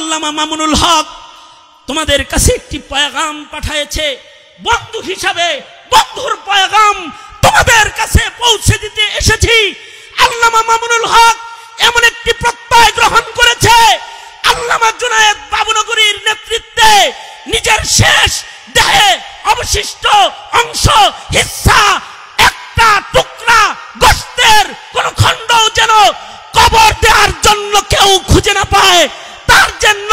আল্লামা মামুনুল হক তোমাদের কাছে একটি পয়গাম পাঠিয়েছে। বন্ধু হিসাবে বন্ধুর পয়গাম তোমাদের কাছে পৌঁছে দিতে এসেছি। আল্লামা মামুনুল হক এমন একটি প্রত্যয় গ্রহণ করেছে, আল্লামা জুনায়েদ বাবুনগরীর নেতৃত্বে নিজের শেষ দেহে অবশিষ্ট অংশ হিস্সা একটা টুকরা গোশতের কোন খণ্ড যেন কবর দেওয়ার জন্য কেউ খুঁজে না পায়, তার জন্য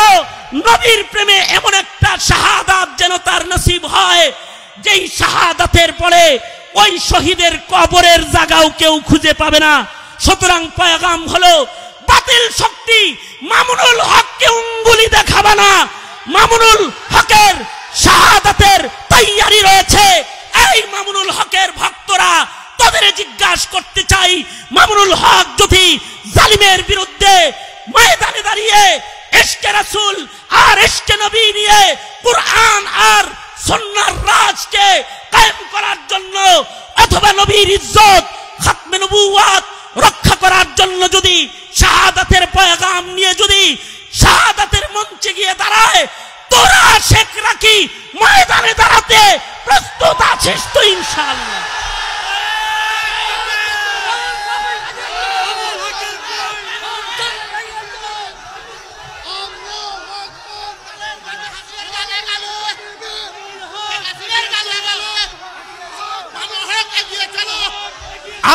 নবীর প্রেমে এমন একটা শাহাদাত যেন তার নসিব হয়, যেই শাহাদাতের পরে ওই শহীদের কবরের জায়গাও কেউ খুঁজে পাবে না। সুতরাং পয়গাম হলো, বাতিল শক্তি মামুনুল হককে উঙ্গুলি দেখাবে না। মামুনুল হকের শাহাদাতের তৈয়ারি রয়েছে। এই মামুনুল হকের ভক্তরা তাদের জিজ্ঞাসা করতে চাই, মামুনুল হক যদি জালিমের বিরুদ্ধে ময়দানে দাঁড়িয়ে ইশকে রাসূল আর ইশকে নবী নিয়ে কুরআন আর সুন্নাহর রাজকে কায়েম করার জন্য অথবা নবীর ইজ্জত খাতমে নবুওয়াত রক্ষা করার জন্য যদি শাহাদাতের পয়গাম নিয়ে যদি শাহাদাতের মঞ্চে গিয়ে দাঁড়ায়, তোরা শেখরা কি ময়দানে দাঁড়াতে প্রস্তুত আছিস তো? ইনশাআল্লাহ।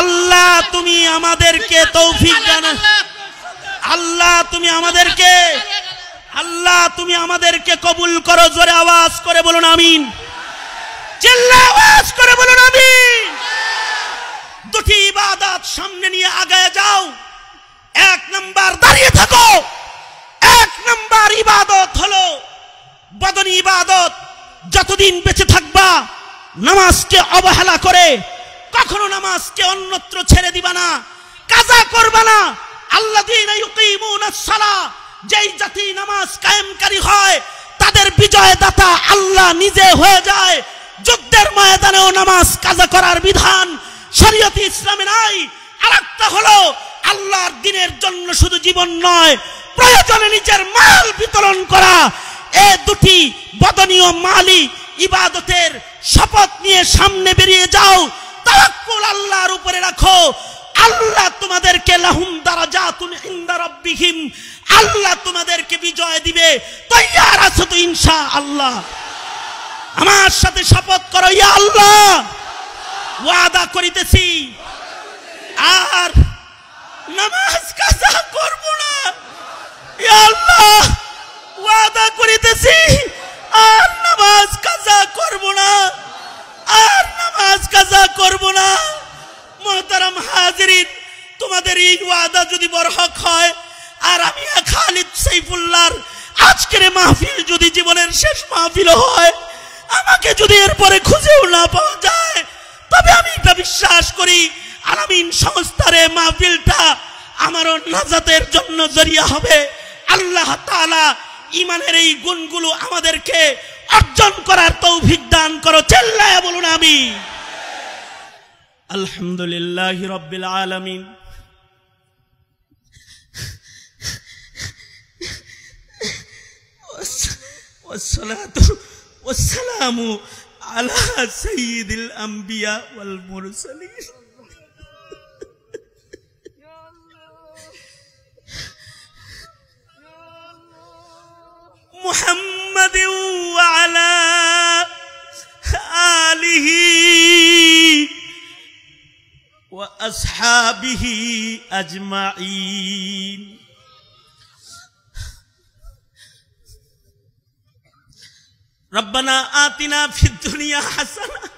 আল্লাহ তুমি আমাদেরকে তৌফিক দান। আল্লাহ তুমি আমাদেরকে কবুল করো। জোরে আওয়াজ করে বলুন আমিন। চিল্লায়ে আওয়াজ করে বলুন আমিন। দুটি ইবাদত সামনে নিয়ে আগায় যাও। এক নাম্বার দাঁড়িয়ে থাকো। এক নাম্বার ইবাদত হলো বদনী ইবাদত। যতদিন বেঁচে থাকবা নামাজকে অবহেলা করে কখনো নামাজকে অন্যত্র ছেড়ে দিবা না, কাজা করবা না। আল্লাযীনা ইউকিমুনাস সালাহ, যেই জাতি নামাজ কায়েমকারী হয় তাদের বিজয়দাতা আল্লাহ নিজে হয়ে যায়। যুদ্ধের ময়দানেও নামাজ কাজা করার বিধান শরীয়তে ইসলামে নাই। আরেকটা হলো আল্লাহর দ্বীনের জন্য শুধু জীবন নয়, প্রয়োজনে নিজের মাল বিতরণ করা। এই দুটি বদনী ও মালি ইবাদতের শপথ নিয়ে সামনে বেরিয়ে যাও। তাওয়াক্কুল আল্লাহর উপরে রাখো। আল্লাহ তোমাদেরকে লাহুম দারাজাতুন ইনদা রাব্বিহিম, আল্লাহ তোমাদেরকে বিজয় দিবে। তৈয়ার আছো তো ইনশাআল্লাহ? আমার সাথে শপথ করো, ইয়া আল্লাহ ওয়াদা করিতেছি আর নামাজ কাজা করব না। ইয়া আল্লাহ ওয়াদা করিতেছি আর নামাজ কাজা করব না, আর নামাজ কাজা করব না। মুহতারাম হাজিরিন, তোমাদের এই ওয়াদা যদি বরহক হয় আর আমি খালিদ সাইফুল্লাহর আজকের মাহফিল যদি জীবনের শেষ মাহফিল হয়, আমাকে যদি এরপরে খুঁজেও না পাওয়া যায়, তবে আমি এটা বিশ্বাস করি আলামিন সংস্থার এই মাহফিলটা আমারও নাজাতের জন্য জরিয়া হবে। আল্লাহ তাআলা ঈমানের এই গুণগুলো আমাদেরকে অর্জন করার তৌফিক দান করো। চিল্লায়া বলুন আমিন। আলহামদুলিল্লাহি রাব্বিল আলামিন। ওয়াসসালাতু ওয়াসসালামু আলা সাইয়্যিদিল আম্বিয়া ওয়াল মুরসালিন। محمد وعلى آله وأصحابه أجمعين. ربنا آتنا في الدنيا حسنة